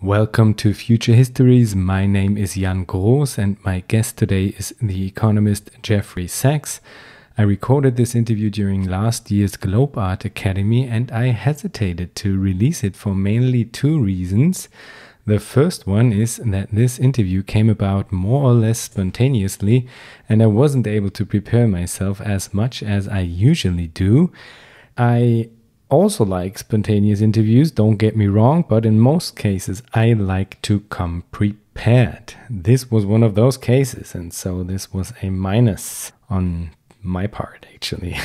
Welcome to Future Histories. My name is Jan Groß and my guest today is the economist Jeffrey Sachs. I recorded this interview during last year's Globart Academy and I hesitated to release it for mainly two reasons. The first one is that this interview came about more or less spontaneously and I wasn't able to prepare myself as much as I usually do. I also like spontaneous interviews, don't get me wrong, but in most cases I like to come prepared. This was one of those cases, and so this was a minus on my part, actually.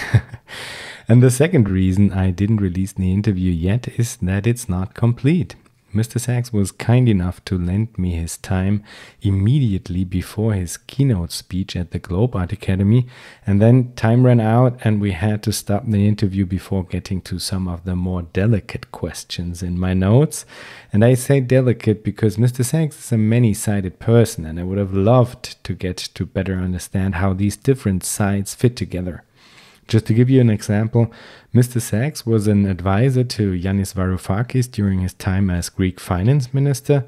And the second reason I didn't release the interview yet is that it's not complete. Mr. Sachs was kind enough to lend me his time immediately before his keynote speech at the Globart Academy, and then time ran out and we had to stop the interview before getting to some of the more delicate questions in my notes. And I say delicate because Mr. Sachs is a many-sided person and I would have loved to get to better understand how these different sides fit together. Just to give you an example, Mr. Sachs was an advisor to Yanis Varoufakis during his time as Greek finance minister,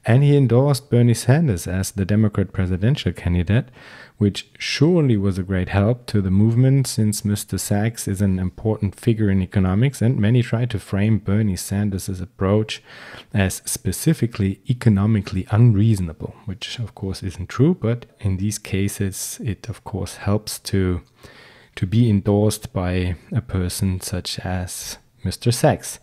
and he endorsed Bernie Sanders as the Democrat presidential candidate, which surely was a great help to the movement since Mr. Sachs is an important figure in economics and many try to frame Bernie Sanders' approach as specifically economically unreasonable, which of course isn't true, but in these cases it of course helps to be endorsed by a person such as Mr. Sachs.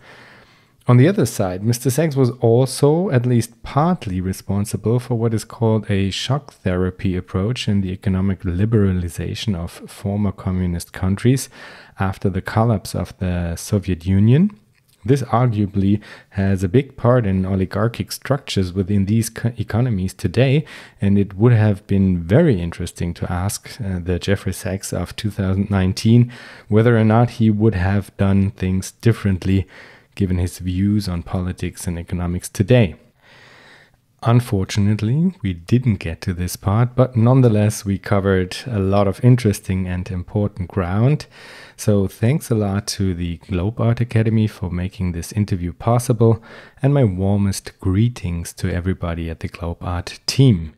On the other side, Mr. Sachs was also at least partly responsible for what is called a shock therapy approach in the economic liberalization of former communist countries after the collapse of the Soviet Union. This arguably has a big part in oligarchic structures within these economies today, and it would have been very interesting to ask the Jeffrey Sachs of 2019 whether or not he would have done things differently given his views on politics and economics today. Unfortunately, we didn't get to this part, but nonetheless, we covered a lot of interesting and important ground. So thanks a lot to the Globart Academy for making this interview possible, and my warmest greetings to everybody at the Globart team.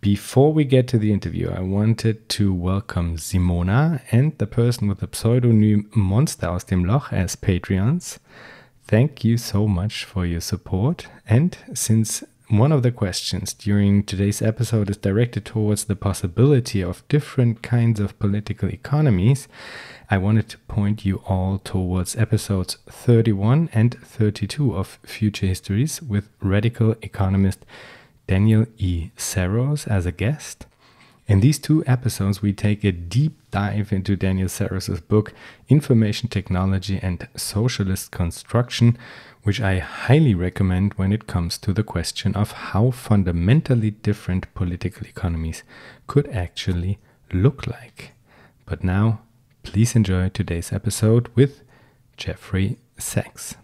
Before we get to the interview, I wanted to welcome Simona and the person with the pseudonym Monster aus dem Loch as Patreons. Thank you so much for your support, and since one of the questions during today's episode is directed towards the possibility of different kinds of political economies, I wanted to point you all towards episodes 31 and 32 of Future Histories with radical economist Daniel Saros as a guest. In these two episodes, we take a deep dive into Daniel Saros' book Information Technology and Socialist Construction, which I highly recommend when it comes to the question of how fundamentally different political economies could actually look like. But now, please enjoy today's episode with Jeffrey Sachs.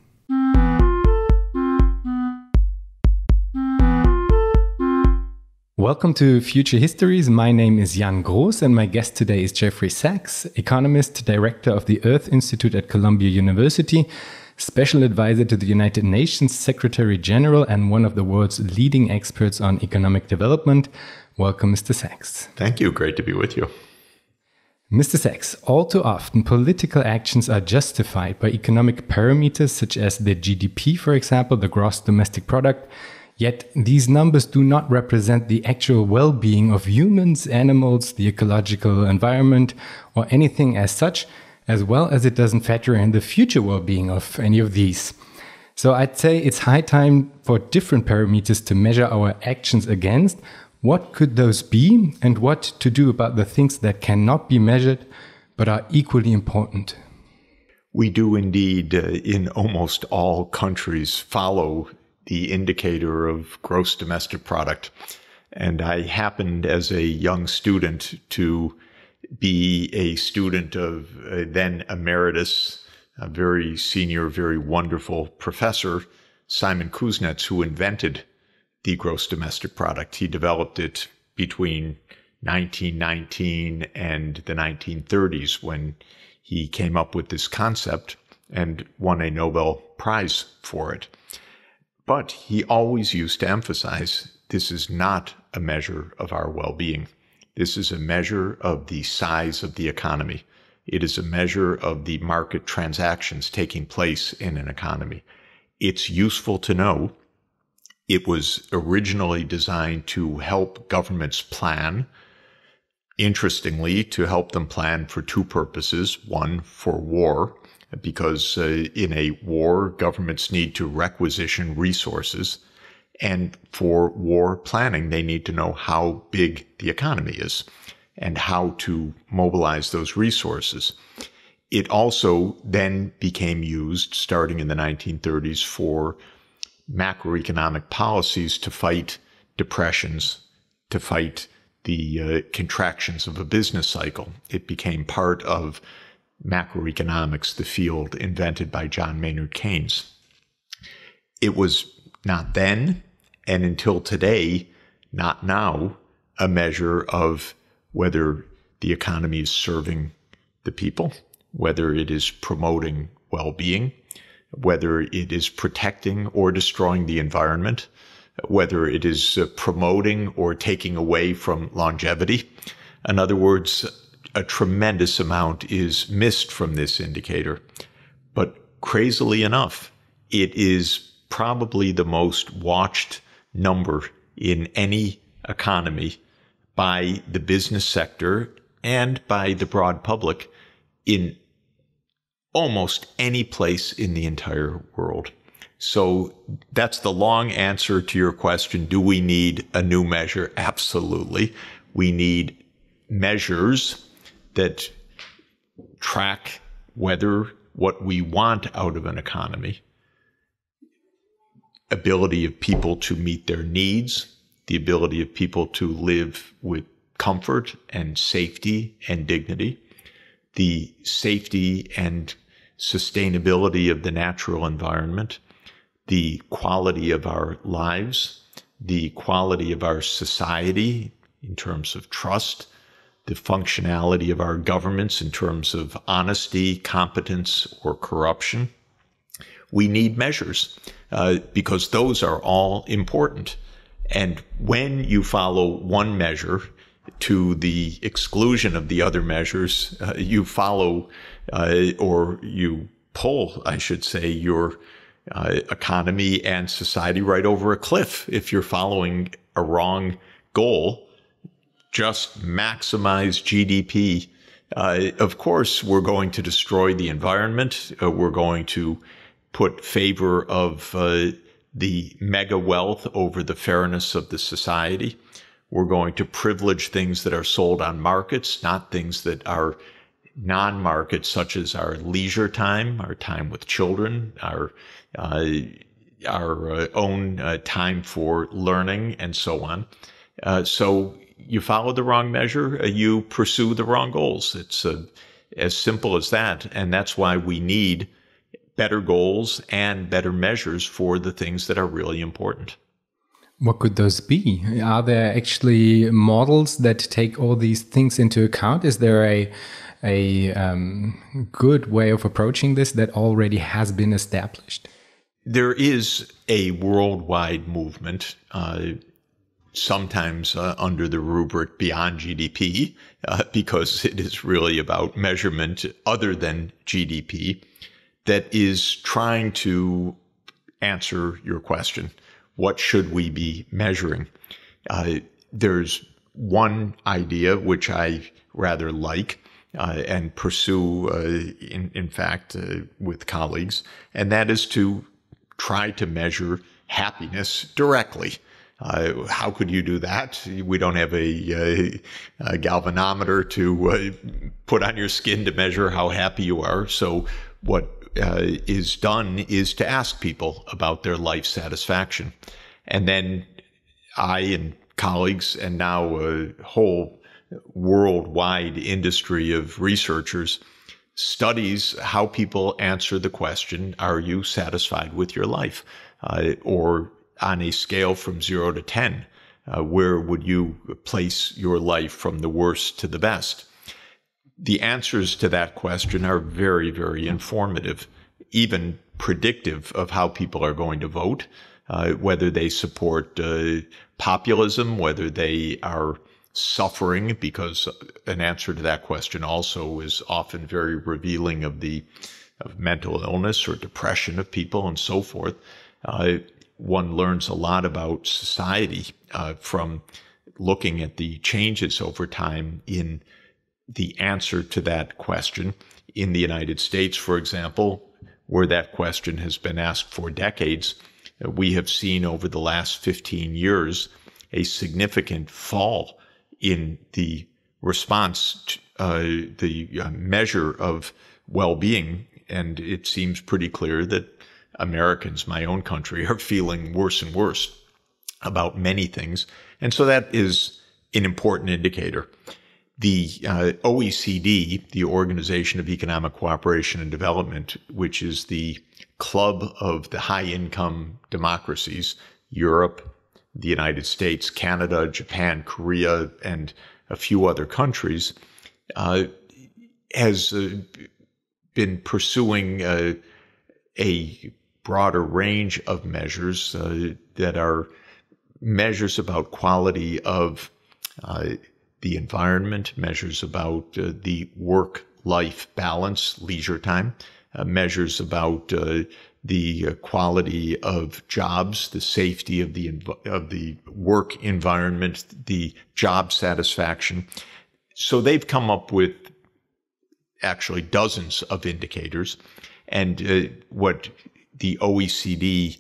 Welcome to Future Histories. My name is Jan Groß and my guest today is Jeffrey Sachs, economist, director of the Earth Institute at Columbia University, special advisor to the United Nations Secretary General, and one of the world's leading experts on economic development. Welcome, Mr. Sachs. Thank you. Great to be with you. Mr. Sachs, all too often political actions are justified by economic parameters such as the GDP, for example, the gross domestic product. Yet these numbers do not represent the actual well-being of humans, animals, the ecological environment, or anything as such, as well as it doesn't factor in the future well-being of any of these. So I'd say it's high time for different parameters to measure our actions against. What could those be, and what to do about the things that cannot be measured but are equally important? We do indeed, in almost all countries, follow the indicator of gross domestic product. And I happened as a young student to be a student of then emeritus, a very senior, very wonderful professor, Simon Kutznets, who invented the gross domestic product. He developed it between 1919 and the 1930s when he came up with this concept and won a Nobel Prize for it. But he always used to emphasize this is not a measure of our well-being. This is a measure of the size of the economy. It is a measure of the market transactions taking place in an economy. It's useful to know it was originally designed to help governments plan. Interestingly, to help them plan for two purposes. One, for war, because in a war, governments need to requisition resources. And for war planning, they need to know how big the economy is and how to mobilize those resources. It also then became used, starting in the 1930s, for macroeconomic policies to fight depressions, to fight the contractions of a business cycle. It became part of macroeconomics, the field invented by John Maynard Keynes. It was not then, and until today, not now, a measure of whether the economy is serving the people, whether it is promoting well-being, whether it is protecting or destroying the environment, whether it is promoting or taking away from longevity. In other words, a tremendous amount is missed from this indicator. But crazily enough, it is probably the most watched number in any economy by the business sector and by the broad public in almost any place in the entire world. So that's the long answer to your question. Do we need a new measure? Absolutely. We need measures that track whether what we want out of an economy, ability of people to meet their needs, the ability of people to live with comfort and safety and dignity, the safety and sustainability of the natural environment, the quality of our lives, the quality of our society in terms of trust, the functionality of our governments in terms of honesty, competence, or corruption. We need measures because those are all important. And when you follow one measure to the exclusion of the other measures, you follow or you pull, I should say, your economy and society right over a cliff if you're following a wrong goal. Just maximize GDP. Of course, we're going to destroy the environment. We're going to put favor of the mega wealth over the fairness of the society. We're going to privilege things that are sold on markets, not things that are non-market, such as our leisure time, our time with children, our own time for learning, and so on. So you follow the wrong measure, you pursue the wrong goals. It's as simple as that. And that's why we need better goals and better measures for the things that are really important. What could those be? Are there actually models that take all these things into account? Is there a good way of approaching this that already has been established? There is a worldwide movement, sometimes under the rubric beyond GDP, because it is really about measurement other than GDP, that is trying to answer your question. What should we be measuring? There's one idea which I rather like and pursue, in fact, with colleagues, and that is to try to measure happiness directly. How could you do that? We don't have a galvanometer to put on your skin to measure how happy you are. So what is done is to ask people about their life satisfaction. And then I and colleagues, and now a whole worldwide industry of researchers, studies how people answer the question, are you satisfied with your life? Or on a scale from 0 to 10, where would you place your life from the worst to the best? The answers to that question are very, very informative, even predictive of how people are going to vote. whether they support populism, whether they are suffering, because an answer to that question also is often very revealing of mental illness or depression of people and so forth. One learns a lot about society from looking at the changes over time in the answer to that question. In the United States, for example, where that question has been asked for decades, we have seen over the last 15 years a significant fall in the response, the measure of well-being. And it seems pretty clear that Americans, my own country, are feeling worse and worse about many things. And so that is an important indicator. The OECD, the Organization of Economic Cooperation and Development, which is the club of the high-income democracies, Europe, the United States, Canada, Japan, Korea, and a few other countries, has been pursuing a broader range of measures that are measures about quality of the environment, measures about the work-life balance, leisure time, measures about the quality of jobs, the safety of the work environment, the job satisfaction. So they've come up with actually dozens of indicators. And what the OECD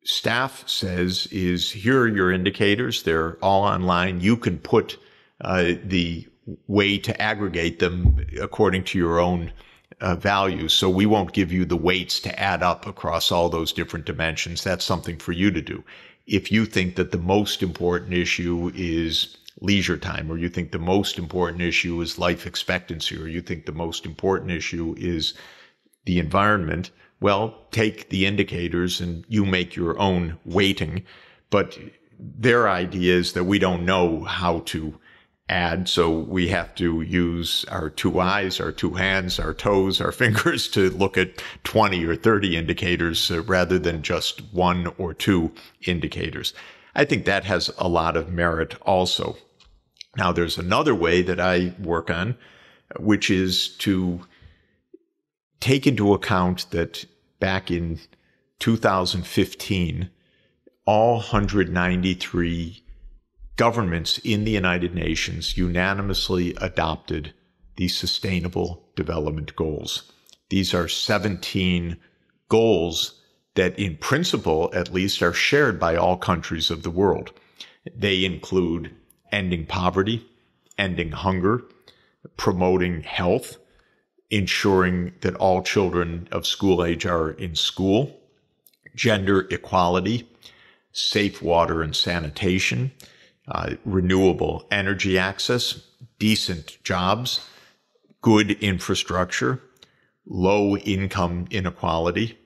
staff says is, here are your indicators. They're all online. You can put the way to aggregate them according to your own values. So we won't give you the weights to add up across all those different dimensions. That's something for you to do. If you think that the most important issue is leisure time, or you think the most important issue is life expectancy, or you think the most important issue is the environment, well, take the indicators and you make your own weighting. But their idea is that we don't know how to add, so we have to use our two eyes, our two hands, our toes, our fingers to look at 20 or 30 indicators rather than just one or two indicators. I think that has a lot of merit also. Now, there's another way that I work on, which is to take into account that back in 2015, all 193 governments in the United Nations unanimously adopted the Sustainable Development Goals. These are 17 goals that, in principle, at least, are shared by all countries of the world. They include ending poverty, ending hunger, promoting health, ensuring that all children of school age are in school, gender equality, safe water and sanitation, renewable energy access, decent jobs, good infrastructure, low income inequality,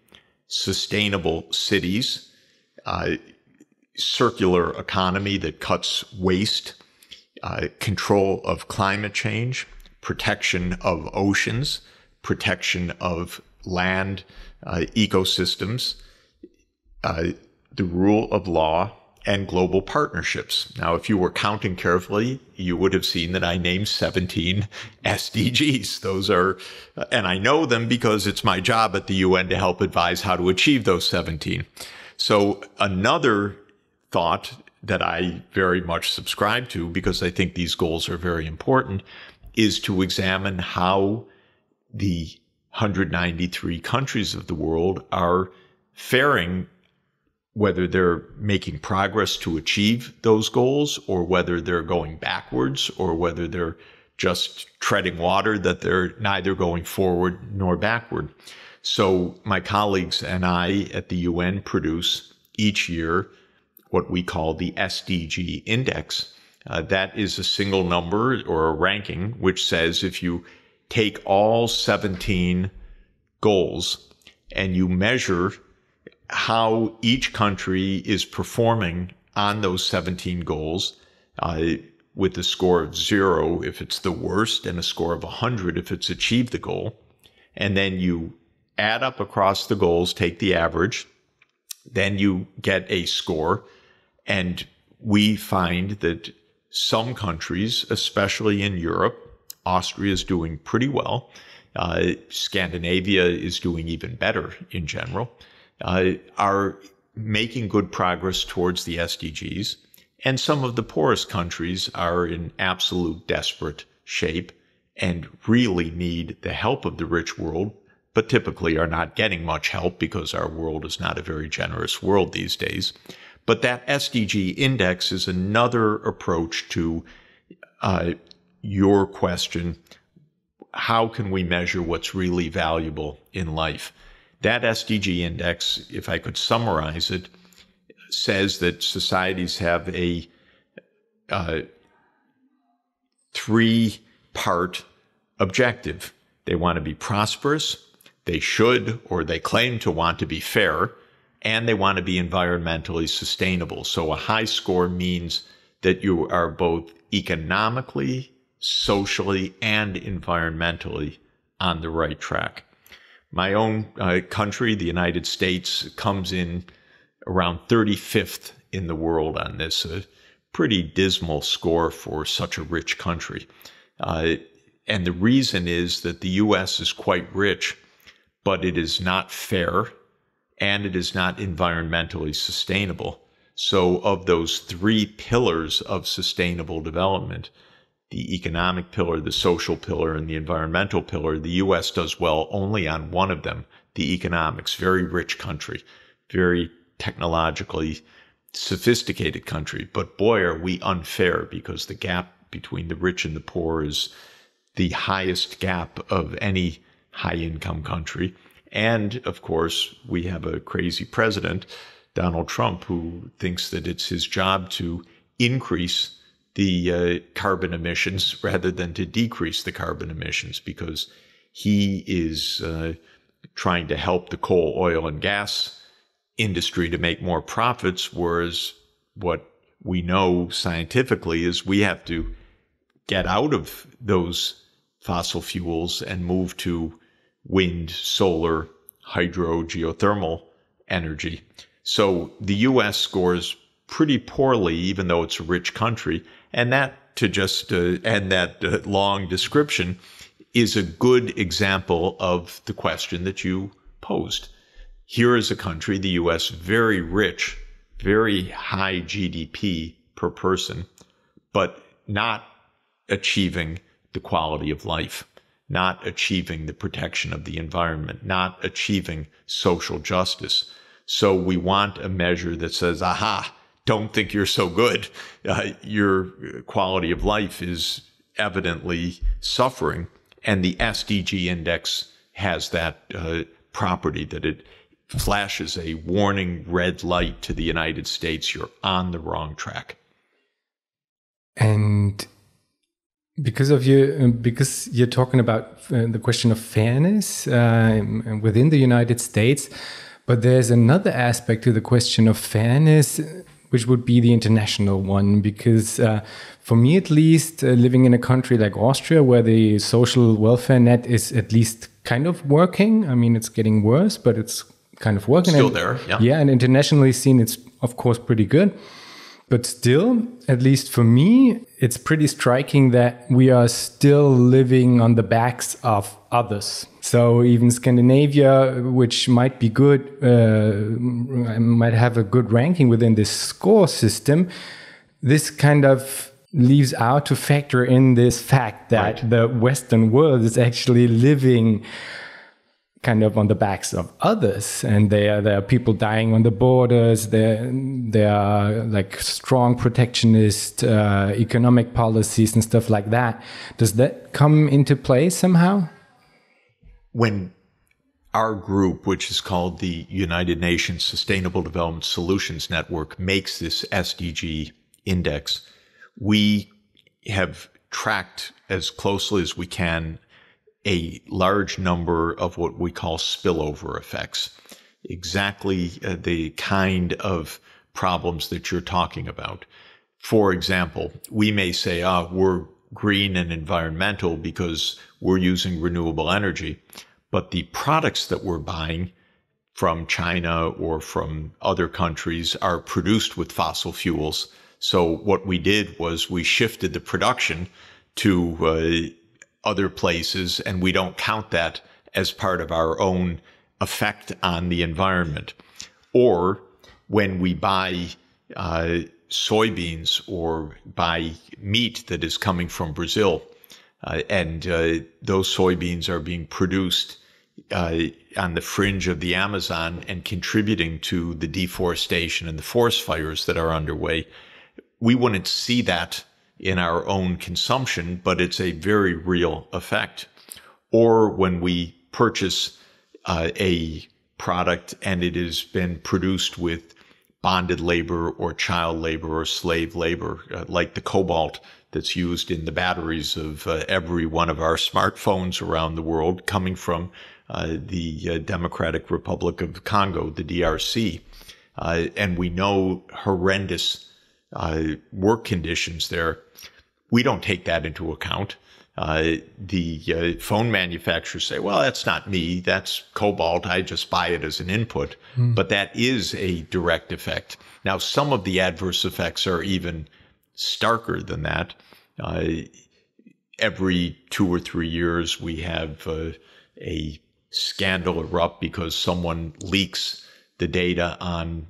sustainable cities, circular economy that cuts waste, control of climate change, protection of oceans, protection of land ecosystems, the rule of law, and global partnerships. Now, if you were counting carefully, you would have seen that I named 17 SDGs. Those are, and I know them because it's my job at the UN to help advise how to achieve those 17. So another thought that I very much subscribe to, because I think these goals are very important, is to examine how the 193 countries of the world are faring, whether they're making progress to achieve those goals, or whether they're going backwards, or whether they're just treading water, that they're neither going forward nor backward. So my colleagues and I at the UN produce each year what we call the SDG Index. That is a single number or a ranking which says if you take all 17 goals and you measure how each country is performing on those 17 goals, with a score of 0 if it's the worst and a score of 100 if it's achieved the goal, and then you add up across the goals, take the average, Then you get a score, and we find that some countries, especially in Europe, Austria is doing pretty well. Scandinavia is doing even better in general, are making good progress towards the SDGs. And some of the poorest countries are in absolute desperate shape and really need the help of the rich world, but typically are not getting much help because our world is not a very generous world these days. But that SDG index is another approach to your question, how can we measure what's really valuable in life? That SDG index, if I could summarize it, says that societies have a three-part objective. They want to be prosperous, they should, or they claim to want to be fair, and they want to be environmentally sustainable. So a high score means that you are both economically, socially, and environmentally on the right track. My own country, the United States, comes in around 35th in the world on this, a pretty dismal score for such a rich country. And the reason is that the U.S. is quite rich, but it is not fair, and it is not environmentally sustainable. So of those three pillars of sustainable development, the economic pillar, the social pillar, and the environmental pillar, the U.S. does well only on one of them, the economics. Very rich country, very technologically sophisticated country. But boy, are we unfair, because the gap between the rich and the poor is the highest gap of any high-income country. And, of course, we have a crazy president, Donald Trump, who thinks that it's his job to increase the carbon emissions rather than to decrease the carbon emissions, because he is trying to help the coal, oil, and gas industry to make more profits, whereas what we know scientifically is we have to get out of those fossil fuels and move to wind, solar, hydro, geothermal energy. So the U.S. scores pretty poorly, even though it's a rich country. And that, to just end that long description, is a good example of the question that you posed. Here is a country, the U.S., very rich, very high GDP per person, but not achieving the quality of life, not achieving the protection of the environment, not achieving social justice. So we want a measure that says, aha, don't think you're so good. Your quality of life is evidently suffering. And the SDG index has that property, that it flashes a warning red light to the United States. You're on the wrong track. And because you're talking about the question of fairness within the United States, but there's another aspect to the question of fairness, which would be the international one. Because for me, at least, living in a country like Austria, where the social welfare net is at least kind of working. I mean, it's getting worse, but it's kind of working. Still there, yeah. Yeah, and internationally seen, it's of course pretty good. But still, at least for me, it's pretty striking that we are still living on the backs of others. So even Scandinavia, which might be good, might have a good ranking within this score system, this kind of leaves out to factor in this fact that right, the Western world is actually living kind of on the backs of others, and there are people dying on the borders. There are like strong protectionist economic policies and stuff like that. Does that come into play somehow? When our group, which is called the United Nations Sustainable Development Solutions Network, makes this SDG index, we have tracked as closely as we can a large number of what we call spillover effects, exactly the kind of problems that you're talking about. For example, we may say, we're green and environmental because we're using renewable energy, but the products that we're buying from China or from other countries are produced with fossil fuels. So what we did was we shifted the production to other places, and we don't count that as part of our own effect on the environment. Or when we buy soybeans or buy meat that is coming from Brazil, and those soybeans are being produced on the fringe of the Amazon and contributing to the deforestation and the forest fires that are underway, we wouldn't see that in our own consumption, but it's a very real effect. Or when we purchase a product and it has been produced with bonded labor or child labor or slave labor, like the cobalt that's used in the batteries of every one of our smartphones around the world, coming from the Democratic Republic of Congo, the DRC. And we know horrendous work conditions there. We don't take that into account. The phone manufacturers say, well, that's not me. That's cobalt. I just buy it as an input. But that is a direct effect. Now, some of the adverse effects are even starker than that. Every 2 or 3 years, we have a scandal erupt because someone leaks the data on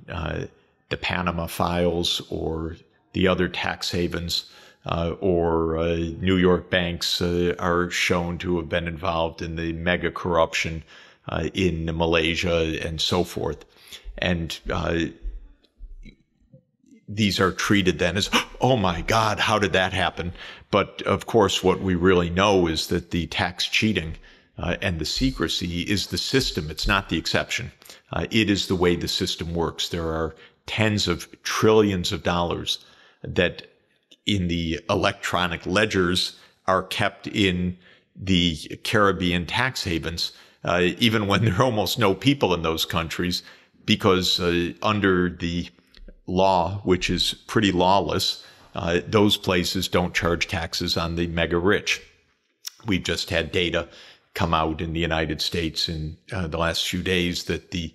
the Panama files or the other tax havens, or New York banks are shown to have been involved in the mega corruption in Malaysia and so forth. And these are treated then as, oh my God, how did that happen? But of course, what we really know is that the tax cheating and the secrecy is the system. It's not the exception. It is the way the system works. There are tens of trillions of dollars that in the electronic ledgers are kept in the Caribbean tax havens, even when there are almost no people in those countries, because under the law, which is pretty lawless, those places don't charge taxes on the mega rich. We've just had data come out in the United States in the last few days that the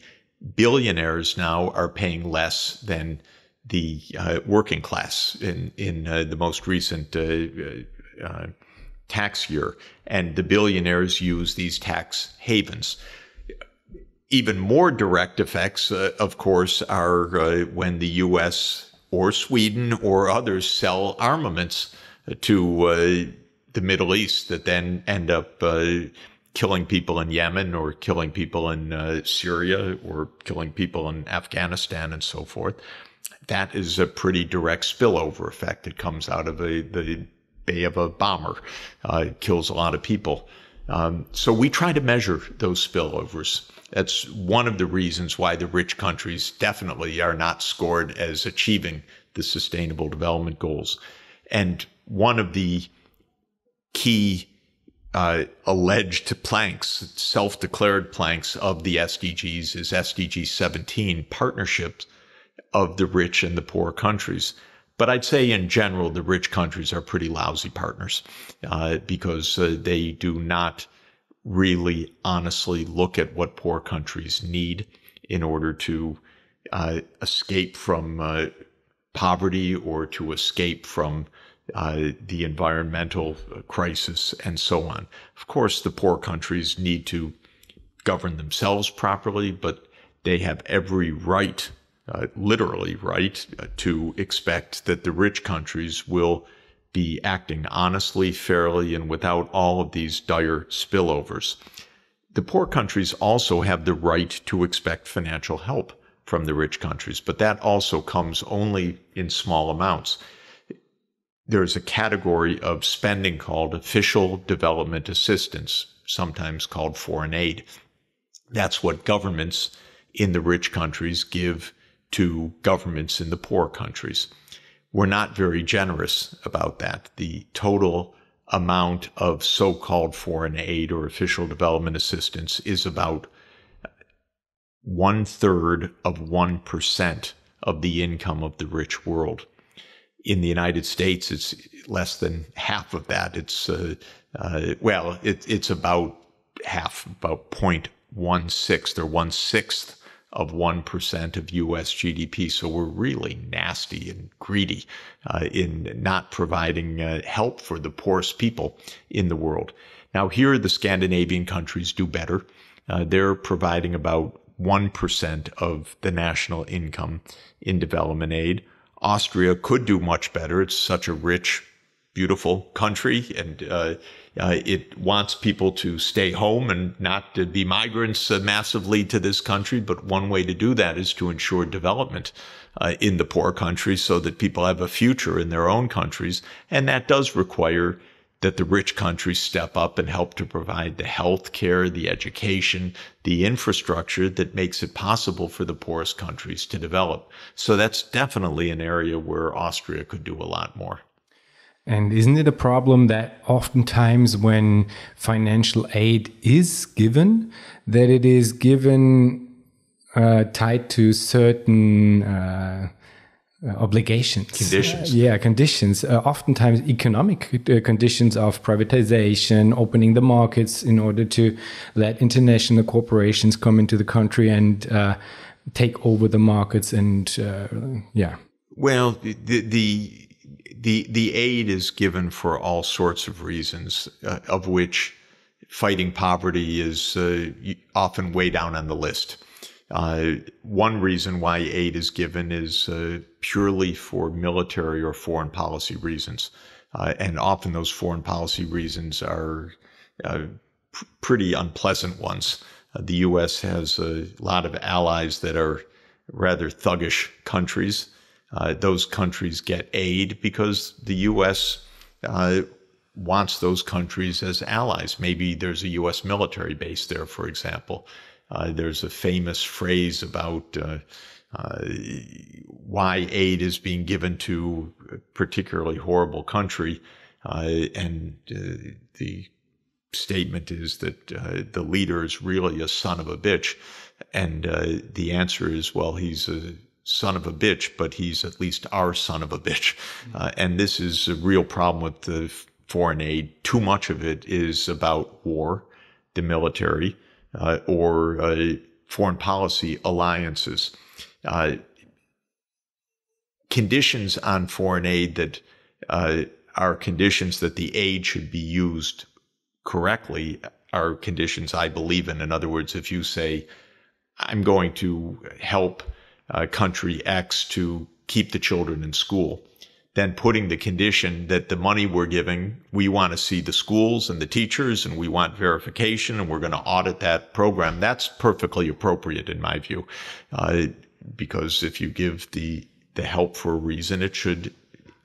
billionaires now are paying less than the working class in the most recent tax year. And the billionaires use these tax havens. Even more direct effects, of course, are when the U.S. or Sweden or others sell armaments to the Middle East that then end up killing people in Yemen or killing people in Syria or killing people in Afghanistan and so forth. That is a pretty direct spillover effect. It comes out of the bay of a bomber. It kills a lot of people. So we try to measure those spillovers. That's one of the reasons why the rich countries definitely are not scored as achieving the Sustainable Development Goals. And one of the key alleged planks, self-declared planks of the SDGs is SDG 17, partnerships of the rich and the poor countries. But I'd say in general, the rich countries are pretty lousy partners because they do not really honestly look at what poor countries need in order to escape from poverty or to escape from the environmental crisis and so on. Of course, the poor countries need to govern themselves properly, but they have every right, literally right, to expect that the rich countries will be acting honestly, fairly, and without all of these dire spillovers. The poor countries also have the right to expect financial help from the rich countries, but that also comes only in small amounts. There's a category of spending called official development assistance, sometimes called foreign aid. That's what governments in the rich countries give to governments in the poor countries. We're not very generous about that. The total amount of so-called foreign aid or official development assistance is about 1/3 of 1% of the income of the rich world. In the United States, it's less than half of that. It's it's about half, about 0.16 or 1/6 of 1% of U.S. GDP. So we're really nasty and greedy in not providing help for the poorest people in the world. Now, here the Scandinavian countries do better. They're providing about 1% of the national income in development aid. Austria could do much better. It's such a rich, beautiful country, and it wants people to stay home and not to be migrants massively to this country. But one way to do that is to ensure development in the poor countries so that people have a future in their own countries. And that does require that the rich countries step up and help to provide the health care, the education, the infrastructure that makes it possible for the poorest countries to develop. So that's definitely an area where Austria could do a lot more. And isn't it a problem that oftentimes when financial aid is given, that it is given tied to certain obligations, conditions? Conditions. Oftentimes economic conditions of privatization, opening the markets in order to let international corporations come into the country and take over the markets. And Well, the aid is given for all sorts of reasons, of which fighting poverty is often way down on the list. One reason why aid is given is purely for military or foreign policy reasons. And often those foreign policy reasons are pretty unpleasant ones. The U.S. has a lot of allies that are rather thuggish countries. Those countries get aid because the U.S. Wants those countries as allies. Maybe there's a U.S. military base there, for example. There's a famous phrase about why aid is being given to a particularly horrible country. And the statement is that the leader is really a son of a bitch. And the answer is, well, he's a son of a bitch, but he's at least our son of a bitch. And this is a real problem with the foreign aid. Too much of it is about war, the military, or foreign policy alliances. Conditions on foreign aid that are conditions that the aid should be used correctly are conditions I believe in. In other words, if you say, I'm going to help country X to keep the children in school, then putting the condition that the money we're giving, we want to see the schools and the teachers, and we want verification, and we're going to audit that program. That's perfectly appropriate in my view, because if you give the help for a reason, it should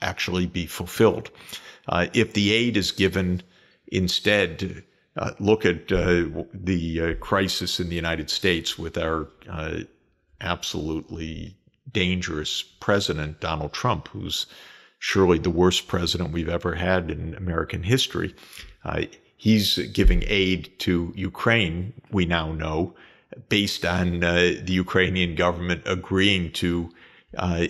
actually be fulfilled. If the aid is given instead, look at the crisis in the United States with our absolutely dangerous president, Donald Trump, who's surely the worst president we've ever had in American history. He's giving aid to Ukraine, we now know, based on the Ukrainian government agreeing to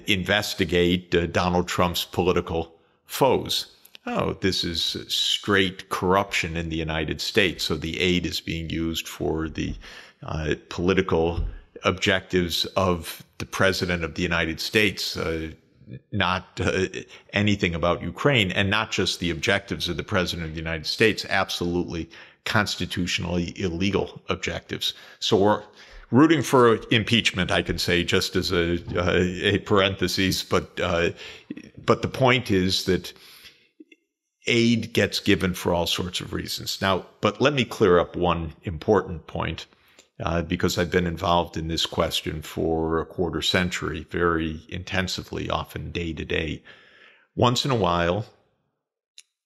investigate Donald Trump's political foes. Oh, this is straight corruption in the United States. So the aid is being used for the political objectives of the president of the United States, not anything about Ukraine, and not just the objectives of the president of the United States, absolutely constitutionally illegal objectives. So we're rooting for impeachment, I can say, just as a parenthesis. But the point is that aid gets given for all sorts of reasons. Now, but let me clear up one important point. Because I've been involved in this question for a quarter century, very intensively, often day to day. Once in a while,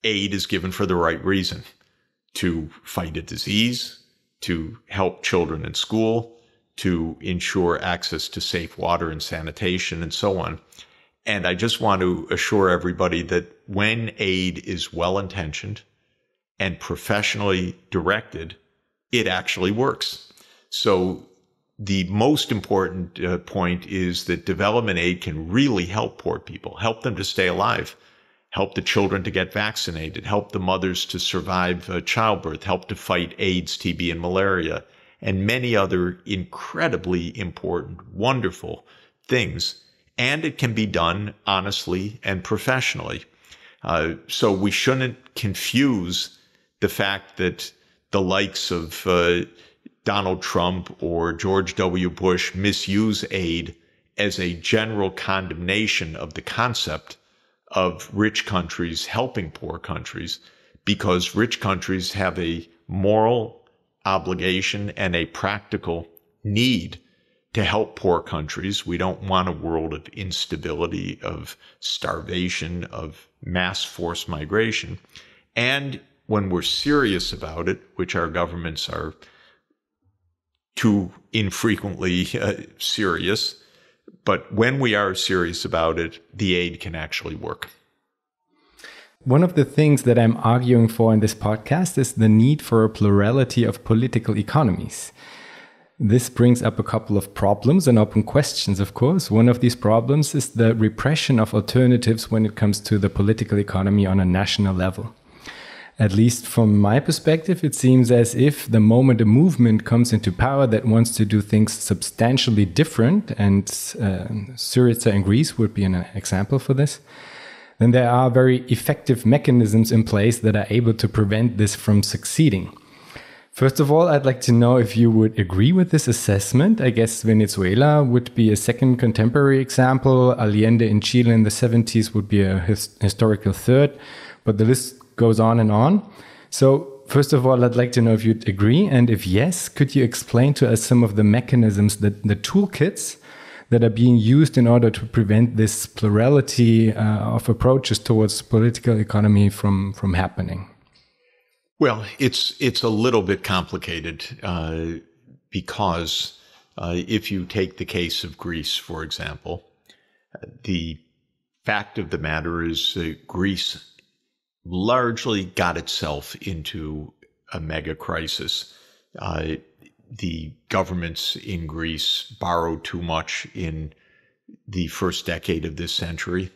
aid is given for the right reason, to fight a disease, to help children in school, to ensure access to safe water and sanitation, and so on. And I just want to assure everybody that when aid is well-intentioned and professionally directed, it actually works. So the most important point is that development aid can really help poor people, help them to stay alive, help the children to get vaccinated, help the mothers to survive childbirth, help to fight AIDS, TB, and malaria. and many other incredibly important, wonderful things. And it can be done honestly and professionally. So we shouldn't confuse the fact that the likes of Donald Trump or George W. Bush misuse aid as a general condemnation of the concept of rich countries helping poor countries, because rich countries have a moral obligation and a practical need to help poor countries. We don't want a world of instability, of starvation, of mass forced migration. And when we're serious about it, which our governments are too infrequently serious, but when we are serious about it, the aid can actually work. One of the things that I'm arguing for in this podcast is the need for a plurality of political economies. This brings up a couple of problems and open questions, of course. One of these problems is the repression of alternatives when it comes to the political economy on a national level. At least from my perspective, it seems as if the moment a movement comes into power that wants to do things substantially different, and Syriza in Greece would be an example for this, then there are very effective mechanisms in place that are able to prevent this from succeeding. First of all, I'd like to know if you would agree with this assessment. I guess Venezuela would be a second contemporary example. Allende in Chile in the 70s would be a historical third, but the list goes on and on. So first of all, I'd like to know if you'd agree. And if yes, could you explain to us some of the mechanisms, the toolkits that are being used in order to prevent this plurality of approaches towards political economy from happening? Well, it's a little bit complicated because if you take the case of Greece, for example, the fact of the matter is Greece largely got itself into a mega crisis. The governments in Greece borrowed too much in the first decade of this century,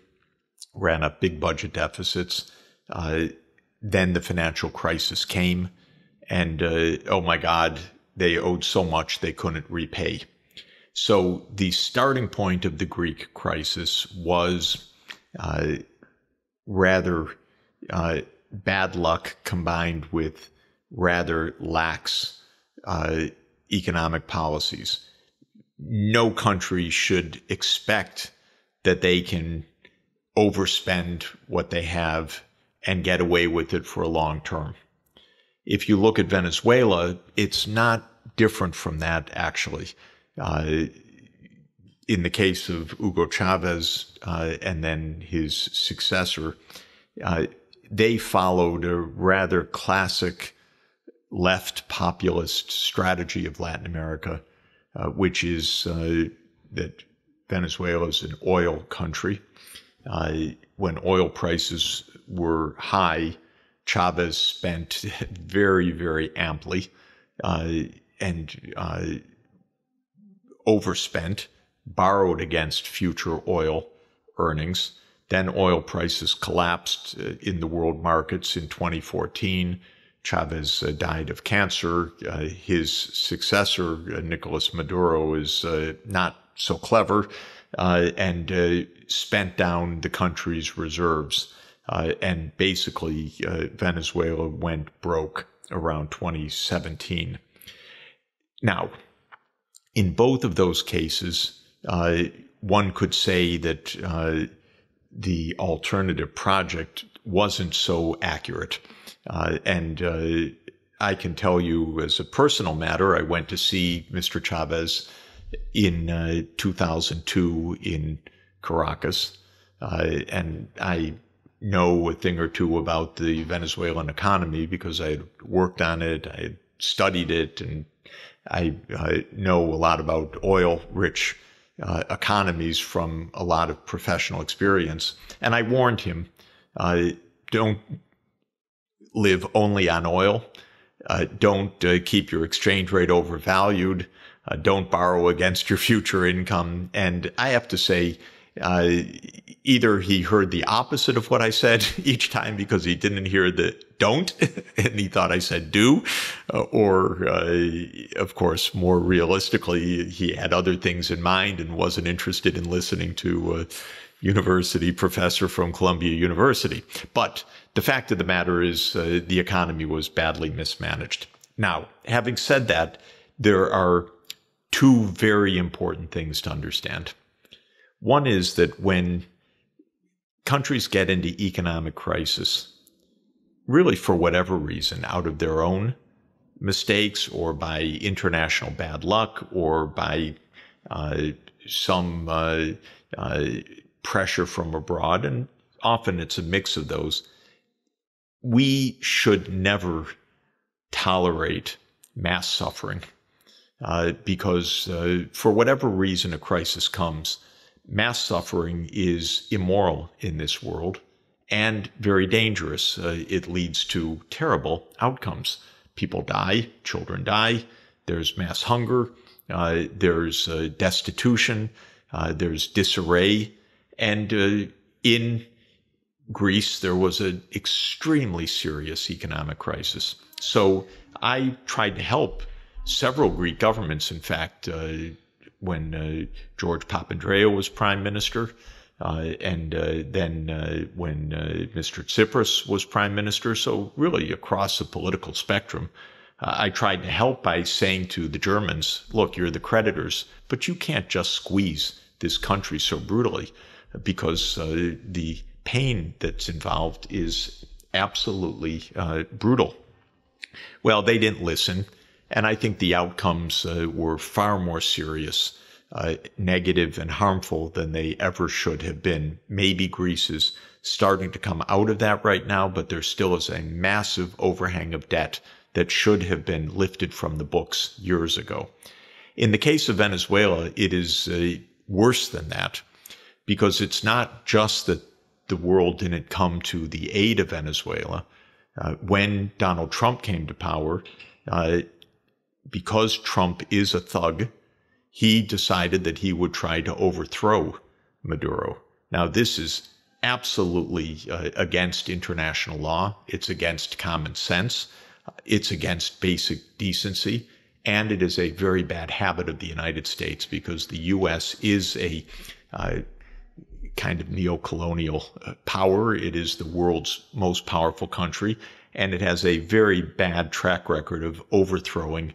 ran up big budget deficits. Then the financial crisis came, and oh my God, they owed so much they couldn't repay. So the starting point of the Greek crisis was rather bad luck combined with rather lax economic policies. No country should expect that they can overspend what they have and get away with it for a long term. If you look at Venezuela, it's not different from that, actually. In the case of Hugo Chavez and then his successor, they followed a rather classic left populist strategy of Latin America, which is that Venezuela is an oil country. When oil prices were high, Chavez spent very, very amply and overspent, borrowed against future oil earnings. Then oil prices collapsed in the world markets in 2014. Chavez died of cancer. His successor, Nicolas Maduro, is not so clever and spent down the country's reserves. And basically, Venezuela went broke around 2017. Now, in both of those cases, one could say that the alternative project wasn't so accurate. And I can tell you as a personal matter, I went to see Mr. Chavez in 2002 in Caracas, and I know a thing or two about the Venezuelan economy because I had worked on it, I had studied it, and I know a lot about oil-rich economies from a lot of professional experience. And I warned him, don't live only on oil. Don't keep your exchange rate overvalued. Don't borrow against your future income. And I have to say, Either he heard the opposite of what I said each time because he didn't hear the don't and he thought I said do, or of course, more realistically, he had other things in mind and wasn't interested in listening to a university professor from Columbia University. But the fact of the matter is the economy was badly mismanaged. Now, having said that, there are two very important things to understand. One is that when countries get into economic crisis, really for whatever reason, out of their own mistakes or by international bad luck or by some pressure from abroad, and often it's a mix of those, we should never tolerate mass suffering because for whatever reason a crisis comes, mass suffering is immoral in this world and very dangerous. It leads to terrible outcomes. People die, children die, there's mass hunger, there's destitution, there's disarray. And in Greece, there was an extremely serious economic crisis. So I tried to help several Greek governments, in fact, when George Papandreou was prime minister, and then when Mr. Tsipras was prime minister. So really across the political spectrum, I tried to help by saying to the Germans, look, you're the creditors, but you can't just squeeze this country so brutally because the pain that's involved is absolutely brutal. Well, they didn't listen. And I think the outcomes were far more serious, negative and harmful than they ever should have been. Maybe Greece is starting to come out of that right now, but there still is a massive overhang of debt that should have been lifted from the books years ago. In the case of Venezuela, it is worse than that because it's not just that the world didn't come to the aid of Venezuela. When Donald Trump came to power, because Trump is a thug, he decided that he would try to overthrow Maduro. Now, this is absolutely against international law. It's against common sense. It's against basic decency. And it is a very bad habit of the United States because the U.S. is a kind of neocolonial power. It is the world's most powerful country, and it has a very bad track record of overthrowing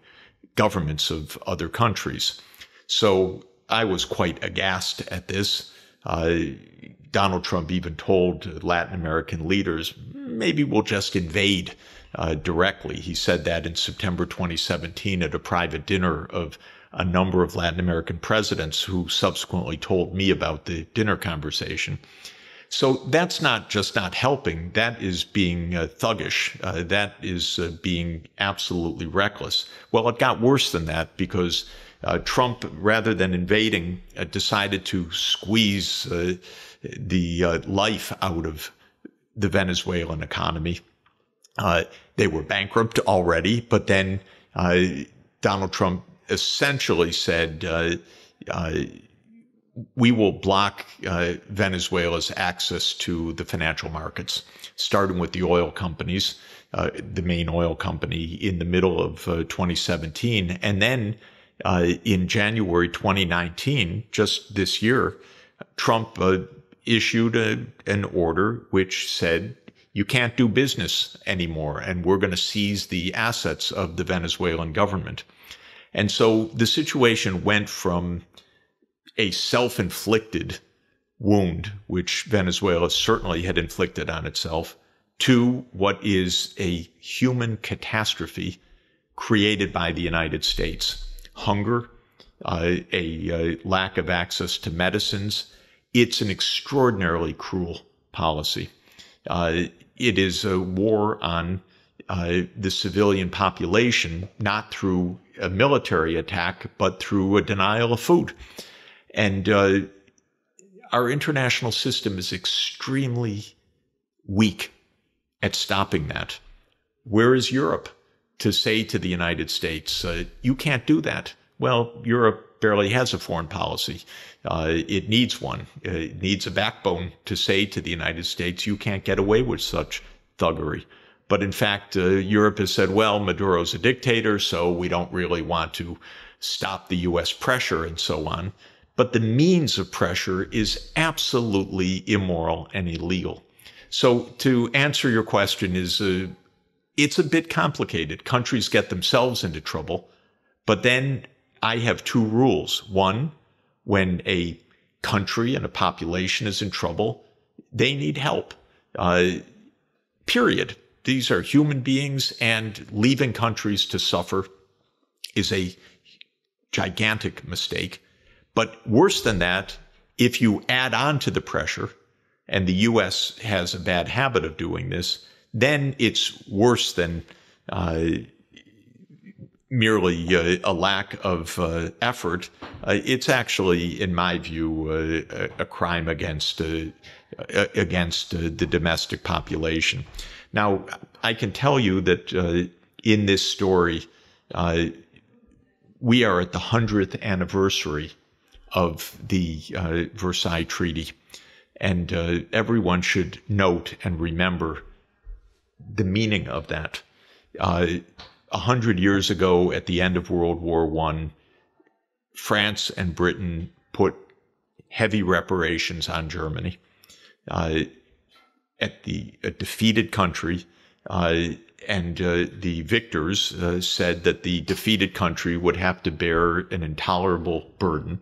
governments of other countries. So I was quite aghast at this. Donald Trump even told Latin American leaders, maybe we'll just invade directly. He said that in September 2017 at a private dinner of a number of Latin American presidents who subsequently told me about the dinner conversation. So that's not just not helping. That is being thuggish. That is being absolutely reckless. Well, it got worse than that because Trump, rather than invading, decided to squeeze the life out of the Venezuelan economy. They were bankrupt already, but then Donald Trump essentially said, we will block Venezuela's access to the financial markets, starting with the oil companies, the main oil company in the middle of 2017. And then in January 2019, just this year, Trump issued an order which said, you can't do business anymore, and we're going to seize the assets of the Venezuelan government. And so the situation went from a self-inflicted wound, which Venezuela certainly had inflicted on itself, to what is a human catastrophe created by the United States. Hunger, a lack of access to medicines. It's an extraordinarily cruel policy. It is a war on the civilian population, not through a military attack, but through a denial of food. And our international system is extremely weak at stopping that. Where is Europe to say to the United States, you can't do that? Well, Europe barely has a foreign policy. It needs one. It needs a backbone to say to the United States, you can't get away with such thuggery. But in fact, Europe has said, well, Maduro's a dictator, so we don't really want to stop the U.S. pressure and so on. But the means of pressure is absolutely immoral and illegal. So to answer your question is, it's a bit complicated. Countries get themselves into trouble. But then I have two rules. One, when a country and a population is in trouble, they need help. Period. These are human beings, and leaving countries to suffer is a gigantic mistake. But worse than that, if you add on to the pressure, and the U.S. has a bad habit of doing this, then it's worse than merely a lack of effort. It's actually, in my view, a crime against the domestic population. Now, I can tell you that in this story, we are at the 100th anniversary of the Versailles Treaty, and everyone should note and remember the meaning of that. 100 years ago, at the end of World War I, France and Britain put heavy reparations on Germany. At a defeated country, and the victors said that the defeated country would have to bear an intolerable burden.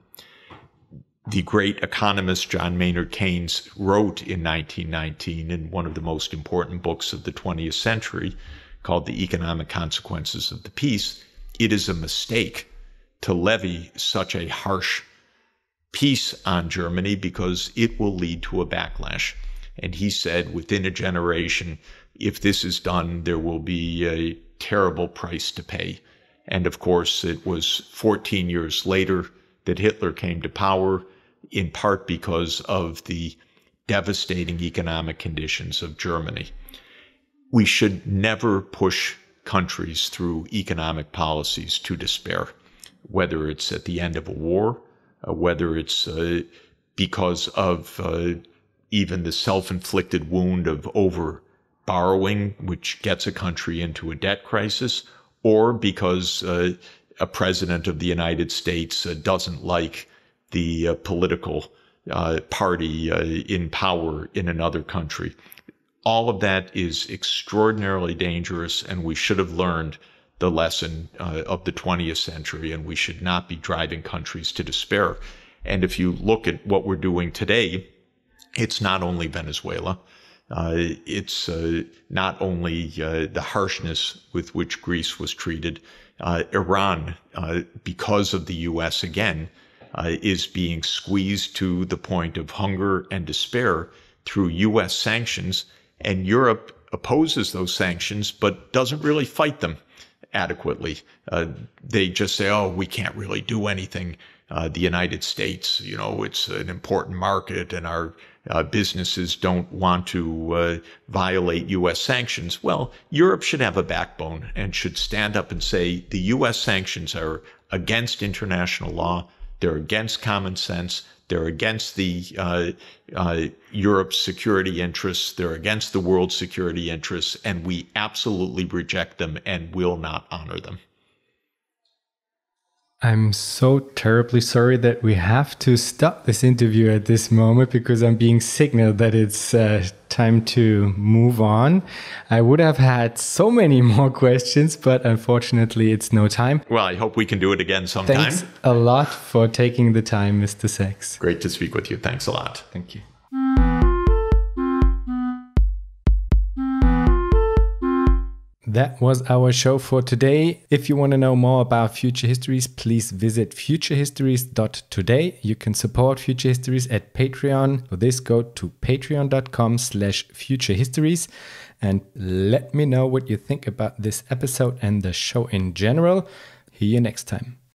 The great economist John Maynard Keynes wrote in 1919 in one of the most important books of the 20th century, called The Economic Consequences of the Peace, it is a mistake to levy such a harsh peace on Germany because it will lead to a backlash. And he said, within a generation, if this is done, there will be a terrible price to pay. And of course, it was 14 years later that Hitler came to power, in part because of the devastating economic conditions of Germany. We should never push countries through economic policies to despair, whether it's at the end of a war, whether it's because of even the self-inflicted wound of over-borrowing, which gets a country into a debt crisis, or because a president of the United States doesn't like the political party in power in another country. All of that is extraordinarily dangerous, and we should have learned the lesson of the 20th century, and we should not be driving countries to despair. And if you look at what we're doing today, it's not only Venezuela. It's not only the harshness with which Greece was treated. Iran, because of the U.S. again, is being squeezed to the point of hunger and despair through U.S. sanctions. And Europe opposes those sanctions, but doesn't really fight them adequately. They just say, oh, we can't really do anything. The United States, it's an important market, and our businesses don't want to violate U.S. sanctions. Well, Europe should have a backbone and should stand up and say the U.S. sanctions are against international law. They're against common sense. They're against the Europe's security interests. They're against the world's security interests, and we absolutely reject them and will not honor them. I'm so terribly sorry that we have to stop this interview at this moment because I'm being signaled that it's time to move on. I would have had so many more questions, but unfortunately it's no time. Well, I hope we can do it again sometime. Thanks a lot for taking the time, Mr. Sachs. Great to speak with you. Thanks a lot. Thank you. That was our show for today. If you want to know more about Future Histories, please visit futurehistories.today. You can support Future Histories at Patreon. For this, go to patreon.com/futurehistories and let me know what you think about this episode and the show in general. See you next time.